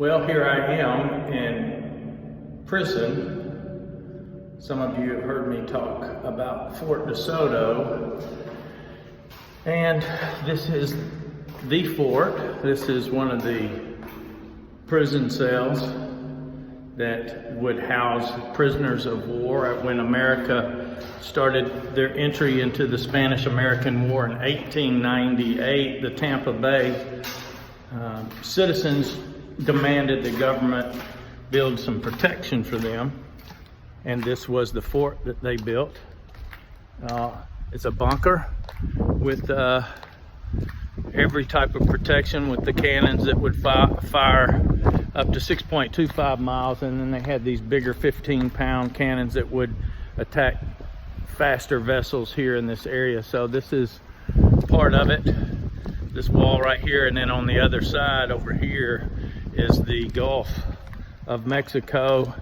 Well, here I am in prison. Some of you have heard me talk about Fort Desoto. And this is the fort. This is one of the prison cells that would house prisoners of war. When America started their entry into the Spanish-American War in 1898, the Tampa Bay citizens demanded the government build some protection for them, and this was the fort that they built. It's a bunker with every type of protection, with the cannons that would fire up to 6.25 miles, and then they had these bigger 15-pound cannons that would attack faster vessels here in this area. So this is part of it, this wall right here, and then on the other side over here is the Gulf of Mexico,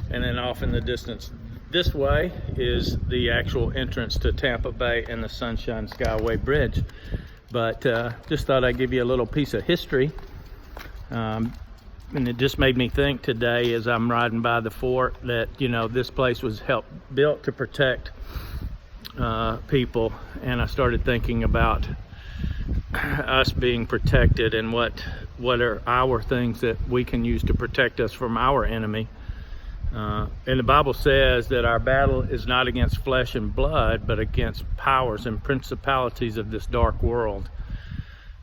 and then off in the distance this way is the actual entrance to Tampa Bay and the Sunshine Skyway Bridge. But just thought I'd give you a little piece of history, and it just made me think today as I'm riding by the fort that, you know, this place was built to protect people, and I started thinking about us being protected and what are our things that we can use to protect us from our enemy. And the Bible says that our battle is not against flesh and blood, but against powers and principalities of this dark world.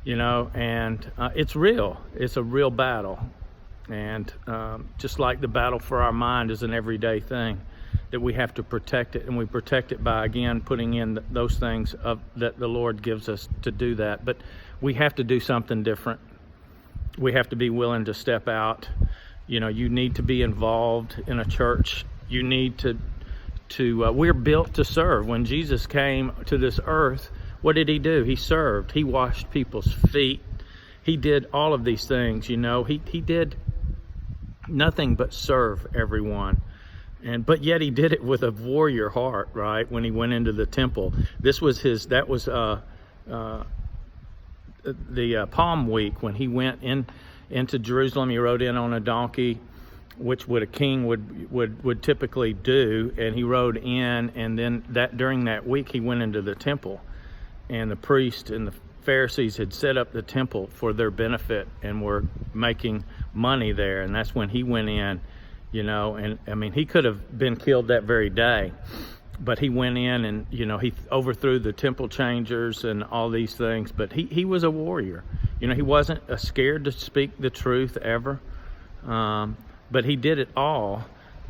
You know, and it's real. It's a real battle. And just like the battle for our mind is an everyday thing, that we have to protect it, and we protect it by, again, putting in those things that the Lord gives us to do that. But we have to do something different. We have to be willing to step out. You know, you need to be involved in a church. You need to we're built to serve. When Jesus came to this earth, what did he do? He served. He washed people's feet. He did all of these things, you know. He did nothing but serve everyone. But yet he did it with a warrior heart, right? When he went into the temple, that was the Palm Week, when he went into Jerusalem. He rode in on a donkey, which a king would typically do, and he rode in, and then during that week he went into the temple, and the priest and the Pharisees had set up the temple for their benefit and were making money there, and that's when he went in. You know, and I mean, he could have been killed that very day, but he went in and, you know, he overthrew the temple changers and all these things. But he was a warrior. You know, he wasn't scared to speak the truth ever, but he did it all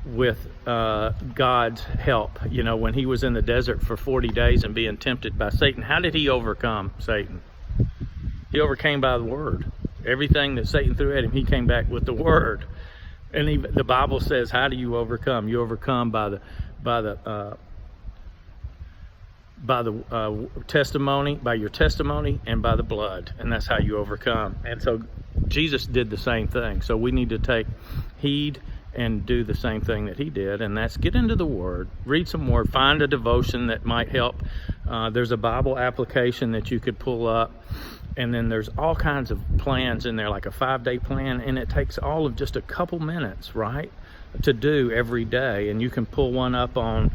with God's help. You know, when he was in the desert for 40 days and being tempted by Satan, how did he overcome Satan? He overcame by the word. Everything that Satan threw at him, he came back with the word. And the Bible says, how do you overcome? You overcome by the testimony, by your testimony, and by the blood, and that's how you overcome. And so Jesus did the same thing. So we need to take heed and do the same thing that he did, and that's get into the Word, read some Word, find a devotion that might help. There's a Bible application that you could pull up. And then there's all kinds of plans in there, like a 5-day plan, and it takes all of just a couple minutes, right, to do every day. And you can pull one up on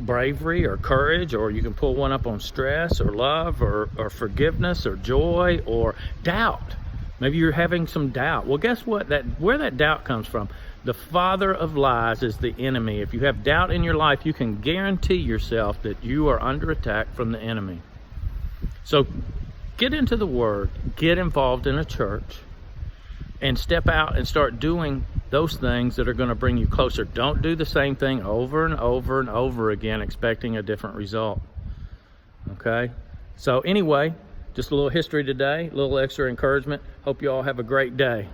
bravery or courage, or you can pull one up on stress or love or forgiveness or joy or doubt. Maybe you're having some doubt. Well, guess what? Where that doubt comes from, the father of lies is the enemy. If you have doubt in your life, you can guarantee yourself that you are under attack from the enemy. So get into the Word, get involved in a church, and step out and start doing those things that are going to bring you closer. Don't do the same thing over and over and over again, expecting a different result. Okay? So anyway, just a little history today, a little extra encouragement. Hope you all have a great day.